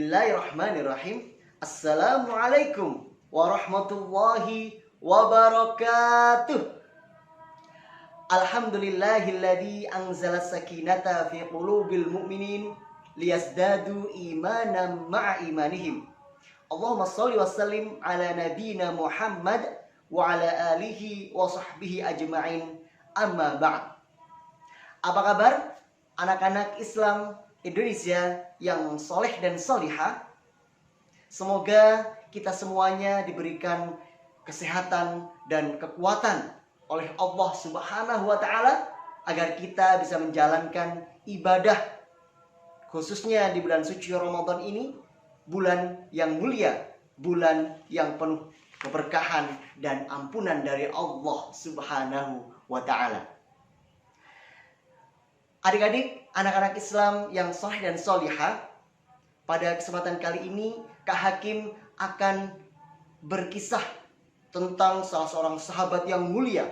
Bismillahirrahmanirrahim. Assalamualaikum warahmatullahi wabarakatuh. Alhamdulillahilladzi anzala sakinata fi qulubil mu'minin liyazdadu imanan ma'a imanihim. Allahumma shalli wa sallim ala nabiyyina Muhammad wa ala alihi wa sahbihi ajma'in. Amma ba'd. Apa kabar anak-anak Islam Indonesia yang soleh dan solihah? Semoga kita semuanya diberikan kesehatan dan kekuatan oleh Allah Subhanahu wa Ta'ala agar kita bisa menjalankan ibadah, khususnya di bulan suci Ramadan ini, bulan yang mulia, bulan yang penuh keberkahan dan ampunan dari Allah Subhanahu wa Ta'ala. Adik-adik, anak-anak Islam yang soleh dan solihah, pada kesempatan kali ini Kak Hakim akan berkisah tentang salah seorang sahabat yang mulia.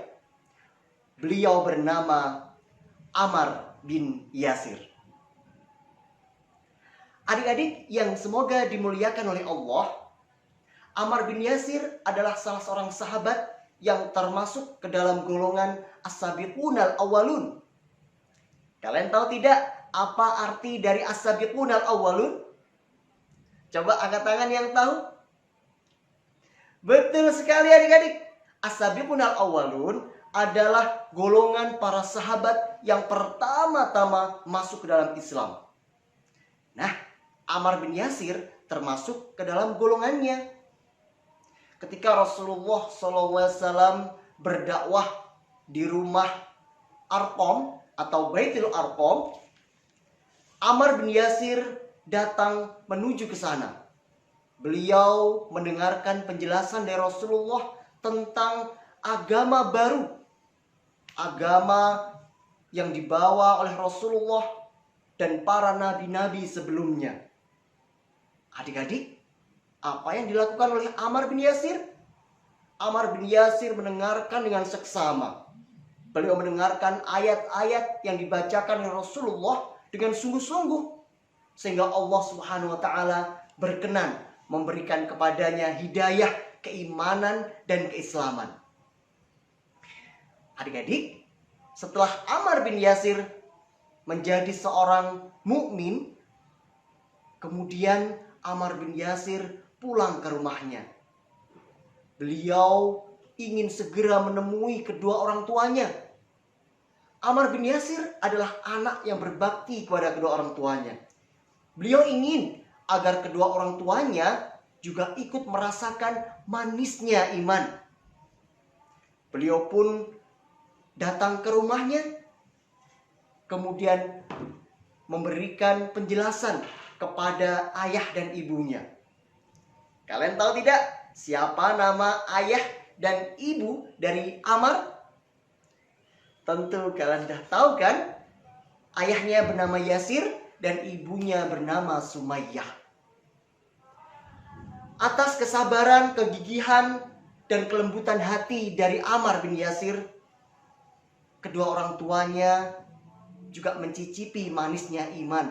Beliau bernama Ammar bin Yasir. Adik-adik yang semoga dimuliakan oleh Allah, Ammar bin Yasir adalah salah seorang sahabat yang termasuk ke dalam golongan as-sabiqunal awwalun. Kalian tahu tidak apa arti dari as-sabiqunal awwalun? Coba angkat tangan yang tahu. Betul sekali adik-adik. As-sabiqunal awwalun adalah golongan para sahabat yang pertama-tama masuk ke dalam Islam. Nah, Ammar bin Yasir termasuk ke dalam golongannya. Ketika Rasulullah SAW berdakwah di rumah Arqam atau Baitul Arqam, Ammar bin Yasir datang menuju ke sana. Beliau mendengarkan penjelasan dari Rasulullah tentang agama baru, agama yang dibawa oleh Rasulullah dan para nabi-nabi sebelumnya. Adik-adik, apa yang dilakukan oleh Ammar bin Yasir? Ammar bin Yasir mendengarkan dengan seksama. Beliau mendengarkan ayat-ayat yang dibacakan oleh Rasulullah dengan sungguh-sungguh, sehingga Allah Subhanahu wa Ta'ala berkenan memberikan kepadanya hidayah, keimanan, dan keislaman. Adik-adik, setelah Ammar bin Yasir menjadi seorang mukmin, kemudian Ammar bin Yasir pulang ke rumahnya. Beliau ingin segera menemui kedua orang tuanya. Ammar bin Yasir adalah anak yang berbakti kepada kedua orang tuanya. Beliau ingin agar kedua orang tuanya juga ikut merasakan manisnya iman. Beliau pun datang ke rumahnya, kemudian memberikan penjelasan kepada ayah dan ibunya. Kalian tahu tidak siapa nama ayah dan ibu dari Ammar? Tentu kalian sudah tahu kan? Ayahnya bernama Yasir dan ibunya bernama Sumayyah. Atas kesabaran, kegigihan, dan kelembutan hati dari Ammar bin Yasir, kedua orang tuanya juga mencicipi manisnya iman.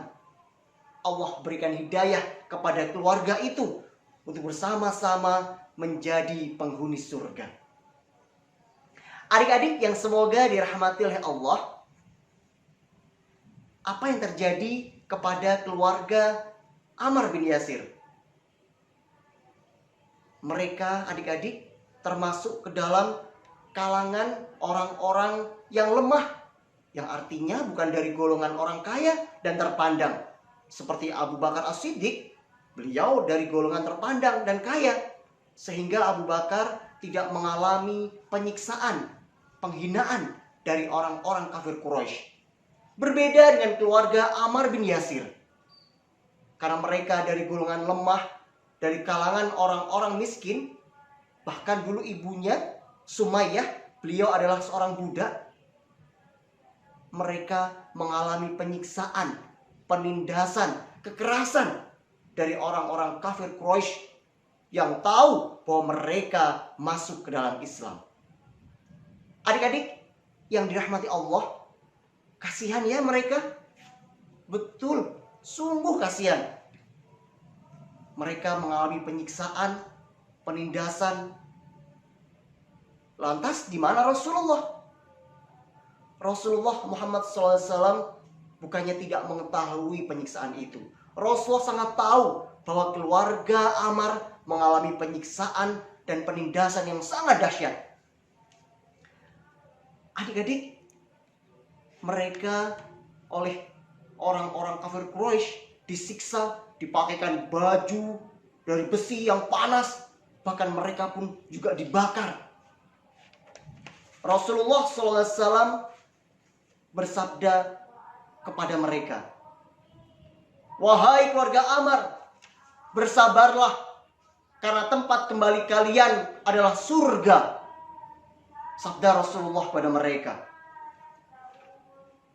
Allah berikan hidayah kepada keluarga itu untuk bersama-sama menjadi penghuni surga. Adik-adik yang semoga dirahmati oleh Allah, apa yang terjadi kepada keluarga Ammar bin Yasir? Mereka, adik-adik, termasuk ke dalam kalangan orang-orang yang lemah, yang artinya bukan dari golongan orang kaya dan terpandang. Seperti Abu Bakar As-Siddiq, beliau dari golongan terpandang dan kaya, sehingga Abu Bakar tidak mengalami penyiksaan, penghinaan dari orang-orang kafir Quraisy. Berbeda dengan keluarga Ammar bin Yasir, karena mereka dari golongan lemah, dari kalangan orang-orang miskin. Bahkan dulu ibunya Sumayyah, beliau adalah seorang budak. Mereka mengalami penyiksaan, penindasan, kekerasan dari orang-orang kafir Quraisy yang tahu bahwa mereka masuk ke dalam Islam. Adik-adik yang dirahmati Allah, kasihan ya mereka. Betul, sungguh kasihan. mereka mengalami penyiksaan, penindasan. Lantas di mana Rasulullah? Rasulullah Muhammad SAW bukannya tidak mengetahui penyiksaan itu. Rasulullah sangat tahu bahwa keluarga Ammar mengalami penyiksaan dan penindasan yang sangat dahsyat. Adik-adik, mereka oleh orang-orang kafir Quraisy disiksa, dipakaikan baju dari besi yang panas, bahkan mereka pun juga dibakar. Rasulullah SAW bersabda kepada mereka, "Wahai keluarga Ammar, bersabarlah, karena tempat kembali kalian adalah surga." Sabda Rasulullah pada mereka.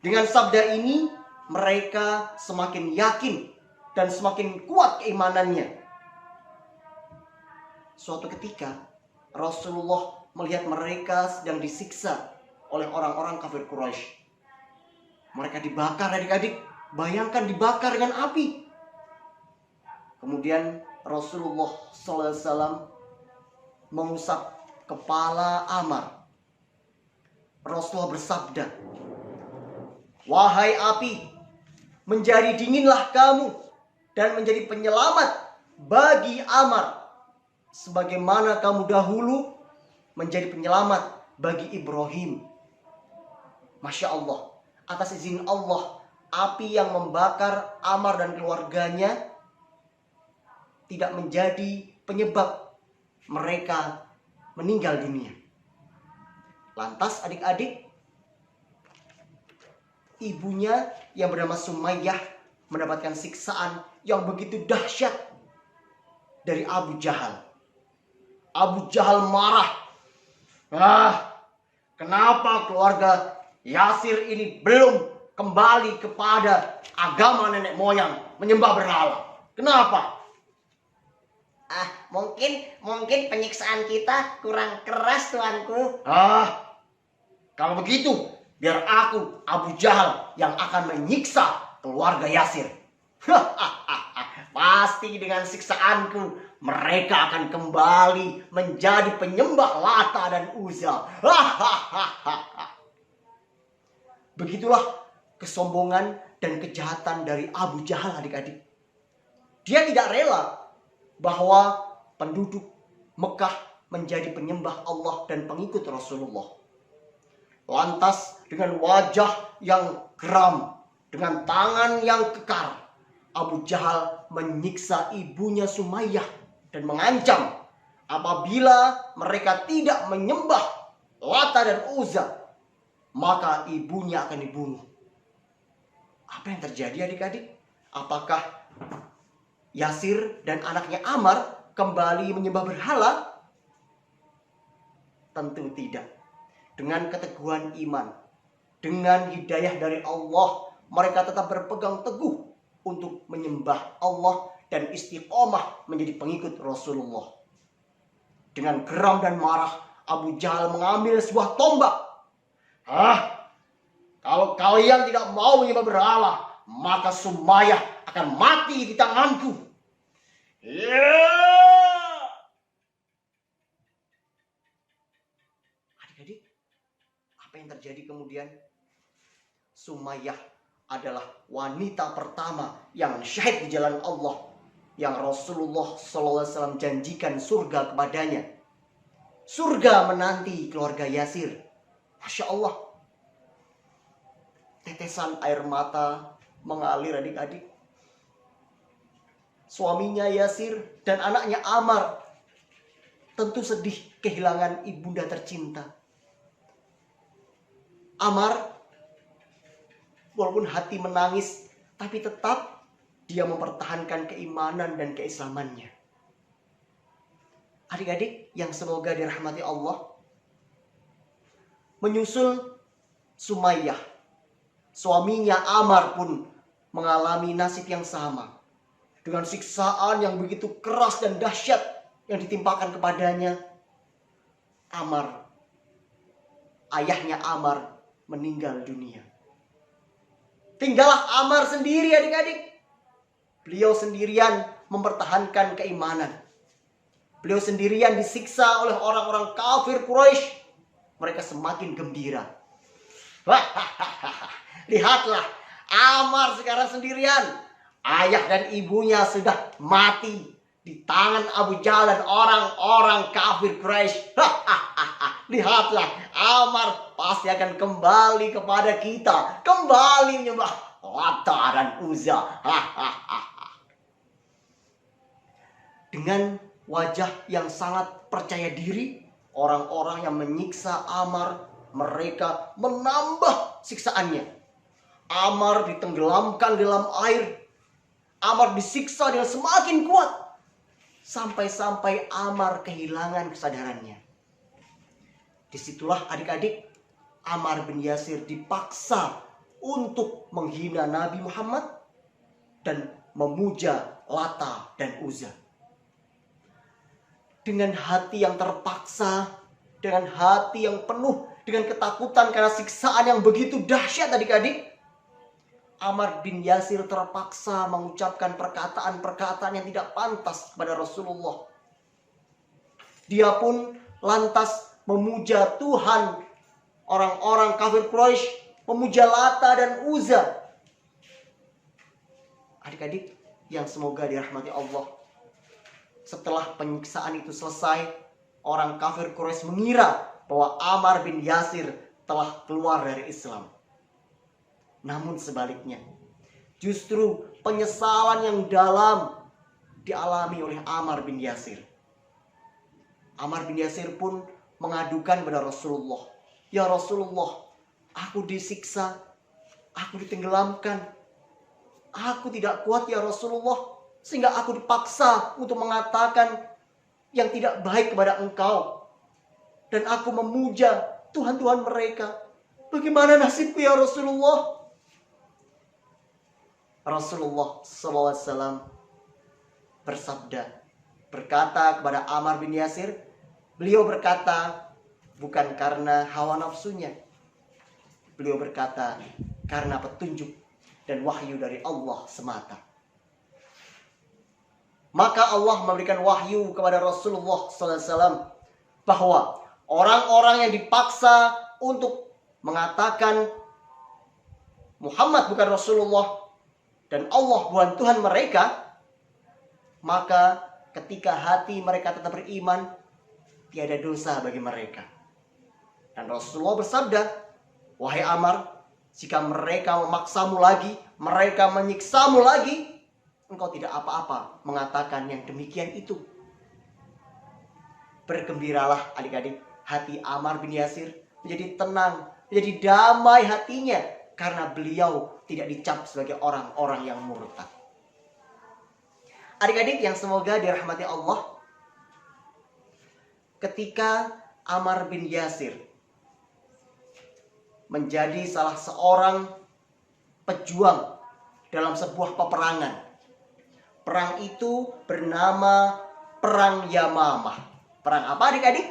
Dengan sabda ini, mereka semakin yakin dan semakin kuat keimanannya. Suatu ketika, Rasulullah melihat mereka sedang disiksa oleh orang-orang kafir Quraisy. Mereka dibakar, adik-adik. Bayangkan dibakar dengan api. Kemudian Rasulullah SAW mengusap kepala Ammar. Rasulullah bersabda, "Wahai api, menjadi dinginlah kamu dan menjadi penyelamat bagi Ammar, sebagaimana kamu dahulu menjadi penyelamat bagi Ibrahim." Masya Allah, atas izin Allah, api yang membakar Ammar dan keluarganya tidak menjadi penyebab mereka meninggal dunia. Lantas adik-adik, ibunya yang bernama Sumayyah mendapatkan siksaan yang begitu dahsyat dari Abu Jahal. Abu Jahal marah. Kenapa keluarga Yasir ini belum kembali kepada agama nenek moyang, menyembah berhala? Kenapa? Mungkin penyiksaan kita kurang keras, tuanku. Kalau begitu, biar aku, Abu Jahal, yang akan menyiksa keluarga Yasir. Pasti dengan siksaanku, mereka akan kembali menjadi penyembah Lata dan Uzza. Begitulah kesombongan dan kejahatan dari Abu Jahal, adik-adik. Dia tidak rela bahwa penduduk Mekah menjadi penyembah Allah dan pengikut Rasulullah. Lantas dengan wajah yang geram, dengan tangan yang kekar, Abu Jahal menyiksa ibunya Sumayyah dan mengancam apabila mereka tidak menyembah Lata dan Uzza, maka ibunya akan dibunuh. Apa yang terjadi, adik-adik? Apakah Yasir dan anaknya Ammar kembali menyembah berhala? Tentu tidak. Dengan keteguhan iman, dengan hidayah dari Allah, mereka tetap berpegang teguh untuk menyembah Allah dan istiqomah menjadi pengikut Rasulullah. Dengan geram dan marah, Abu Jahal mengambil sebuah tombak. Kalau kalian tidak mau menyembah berhala, maka Sumayyah akan mati di tanganku. Adik-adik, apa yang terjadi kemudian? Sumayyah adalah wanita pertama yang syahid di jalan Allah, yang Rasulullah SAW janjikan surga kepadanya. Surga menanti keluarga Yasir. Masya Allah. Tetesan air mata mengalir, adik-adik. Suaminya Yasir dan anaknya Ammar tentu sedih kehilangan ibunda tercinta. Ammar walaupun hati menangis, tapi tetap dia mempertahankan keimanan dan keislamannya. Adik-adik yang semoga dirahmati Allah, menyusul Sumayyah, suaminya Ammar pun mengalami nasib yang sama. Dengan siksaan yang begitu keras dan dahsyat yang ditimpakan kepadanya, ayahnya Ammar meninggal dunia. Tinggallah Ammar sendiri, adik-adik. Beliau sendirian mempertahankan keimanan. Beliau sendirian disiksa oleh orang-orang kafir Quraisy. Mereka semakin gembira. Lihatlah, Ammar sekarang sendirian. Ayah dan ibunya sudah mati di tangan Abu Jahal dan orang-orang kafir Quraisy. Lihatlah, Ammar pasti akan kembali kepada kita, kembali menyembah Lata dan Uzza. Dengan wajah yang sangat percaya diri, orang-orang yang menyiksa Ammar, mereka menambah siksaannya. Ammar ditenggelamkan dalam air. Ammar disiksa dengan semakin kuat. Sampai-sampai Ammar kehilangan kesadarannya. Disitulah adik-adik, Ammar bin Yasir dipaksa untuk menghina Nabi Muhammad dan memuja Lata dan Uzza. Dengan hati yang terpaksa, dengan hati yang penuh dengan ketakutan karena siksaan yang begitu dahsyat adik-adik, Ammar bin Yasir terpaksa mengucapkan perkataan-perkataan yang tidak pantas kepada Rasulullah. Dia pun lantas memuja Tuhan orang-orang kafir Quraisy, memuja Lata dan Uzza. Adik-adik yang semoga dirahmati Allah, setelah penyiksaan itu selesai, orang kafir Quraisy mengira bahwa Ammar bin Yasir telah keluar dari Islam. Namun sebaliknya, justru penyesalan yang dalam dialami oleh Ammar bin Yasir. Ammar bin Yasir pun mengadukan kepada Rasulullah, "Ya Rasulullah, aku disiksa, aku ditenggelamkan. Aku tidak kuat ya Rasulullah, sehingga aku dipaksa untuk mengatakan yang tidak baik kepada engkau. Dan aku memuja Tuhan-Tuhan mereka. Bagaimana nasibku ya Rasulullah?" Rasulullah SAW bersabda, berkata kepada Ammar bin Yasir, beliau berkata bukan karena hawa nafsunya. Beliau berkata karena petunjuk dan wahyu dari Allah semata. Maka Allah memberikan wahyu kepada Rasulullah SAW bahwa orang-orang yang dipaksa untuk mengatakan Muhammad bukan Rasulullah dan Allah bukan Tuhan mereka, maka ketika hati mereka tetap beriman, tiada dosa bagi mereka. Dan Rasulullah bersabda, "Wahai Ammar, jika mereka memaksamu lagi, mereka menyiksamu lagi, engkau tidak apa-apa mengatakan yang demikian itu." Bergembiralah adik-adik, hati Ammar bin Yasir menjadi tenang, menjadi damai hatinya, karena beliau tidak dicap sebagai orang-orang yang murtad. Adik-adik yang semoga dirahmati Allah, ketika Ammar bin Yasir menjadi salah seorang pejuang dalam sebuah peperangan. Perang itu bernama Perang Yamamah. Perang apa adik-adik?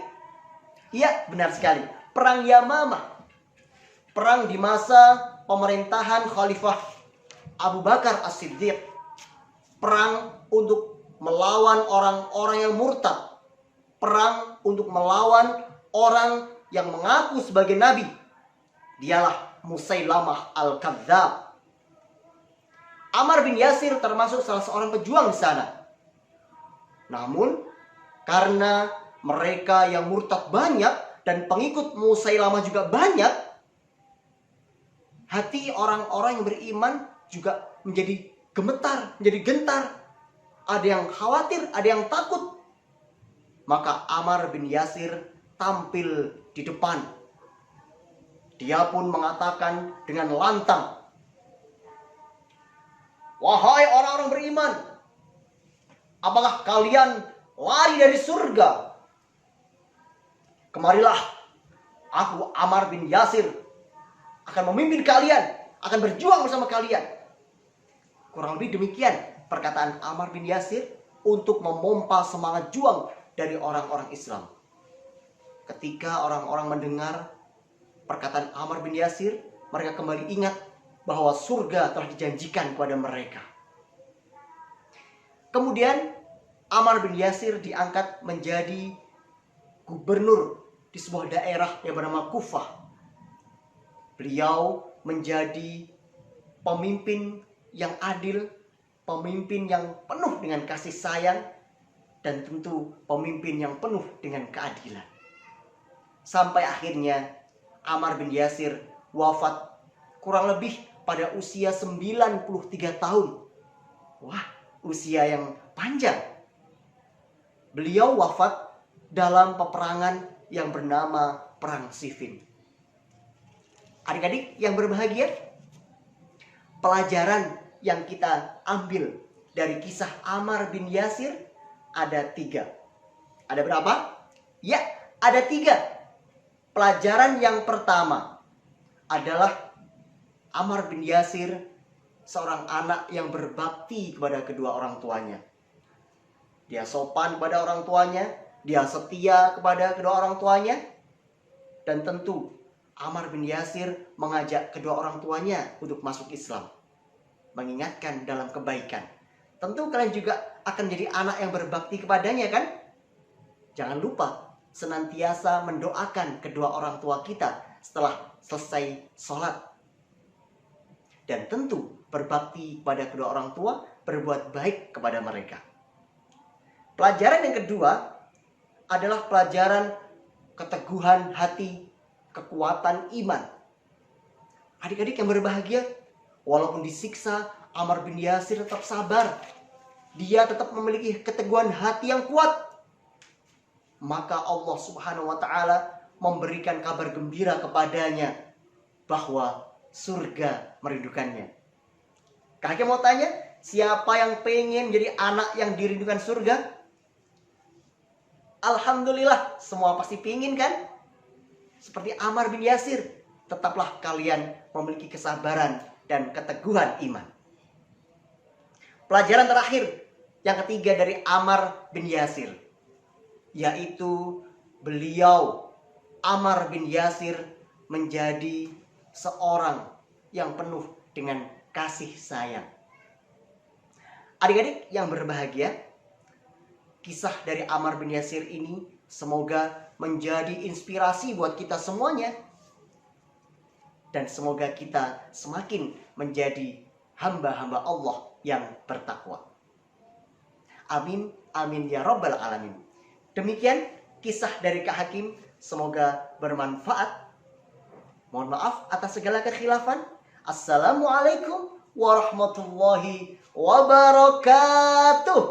Iya, benar sekali. Perang Yamamah. Perang di masa pemerintahan Khalifah Abu Bakar As-Siddiq. Perang untuk melawan orang-orang yang murtad. Perang untuk melawan orang yang mengaku sebagai nabi. Dialah Musailamah Al-Kadzdzab. Ammar bin Yasir termasuk salah seorang pejuang di sana. Namun karena mereka yang murtad banyak dan pengikut Musailamah juga banyak, hati orang-orang yang beriman juga menjadi gemetar, menjadi gentar. Ada yang khawatir, ada yang takut. Maka Ammar bin Yasir tampil di depan. Dia pun mengatakan dengan lantang, "Wahai orang-orang beriman, apakah kalian lari dari surga? Kemarilah, aku Ammar bin Yasir akan memimpin kalian, akan berjuang bersama kalian." Kurang lebih demikian perkataan Ammar bin Yasir untuk memompa semangat juang dari orang-orang Islam. Ketika orang-orang mendengar perkataan Ammar bin Yasir, mereka kembali ingat bahwa surga telah dijanjikan kepada mereka. Kemudian Ammar bin Yasir diangkat menjadi gubernur di sebuah daerah yang bernama Kufah. Beliau menjadi pemimpin yang adil, pemimpin yang penuh dengan kasih sayang, dan tentu pemimpin yang penuh dengan keadilan. Sampai akhirnya Ammar bin Yasir wafat kurang lebih pada usia 93 tahun. Wah, usia yang panjang. Beliau wafat dalam peperangan yang bernama Perang Siffin. Adik-adik yang berbahagia, pelajaran yang kita ambil dari kisah Ammar bin Yasir ada 3. Ada berapa? Ya, ada 3. Pelajaran yang pertama adalah Ammar bin Yasir seorang anak yang berbakti kepada kedua orang tuanya. Dia sopan kepada orang tuanya, dia setia kepada kedua orang tuanya, dan tentu Ammar bin Yasir mengajak kedua orang tuanya untuk masuk Islam, mengingatkan dalam kebaikan. Tentu kalian juga akan menjadi anak yang berbakti kepadanya, kan? Jangan lupa senantiasa mendoakan kedua orang tua kita setelah selesai sholat. Dan tentu berbakti pada kedua orang tua, berbuat baik kepada mereka. Pelajaran yang kedua adalah pelajaran keteguhan hati, kekuatan iman. Adik-adik yang berbahagia, walaupun disiksa, Ammar bin Yasir tetap sabar. Dia tetap memiliki keteguhan hati yang kuat. Maka Allah Subhanahu wa ta'ala memberikan kabar gembira kepadanya bahwa surga merindukannya. Kakek mau tanya, siapa yang pengen jadi anak yang dirindukan surga? Alhamdulillah, semua pasti pengen, kan? Seperti Ammar bin Yasir, tetaplah kalian memiliki kesabaran dan keteguhan iman. Pelajaran terakhir, yang ketiga dari Ammar bin Yasir, yaitu beliau, Ammar bin Yasir, menjadi seorang yang penuh dengan kasih sayang. Adik-adik yang berbahagia, kisah dari Ammar bin Yasir ini semoga menjadi inspirasi buat kita semuanya. Dan semoga kita semakin menjadi hamba-hamba Allah yang bertakwa. Amin, amin ya rabbal alamin. Demikian kisah dari Kak Hakim, semoga bermanfaat. Mohon maaf atas segala kekhilafan. Assalamualaikum warahmatullahi wabarakatuh.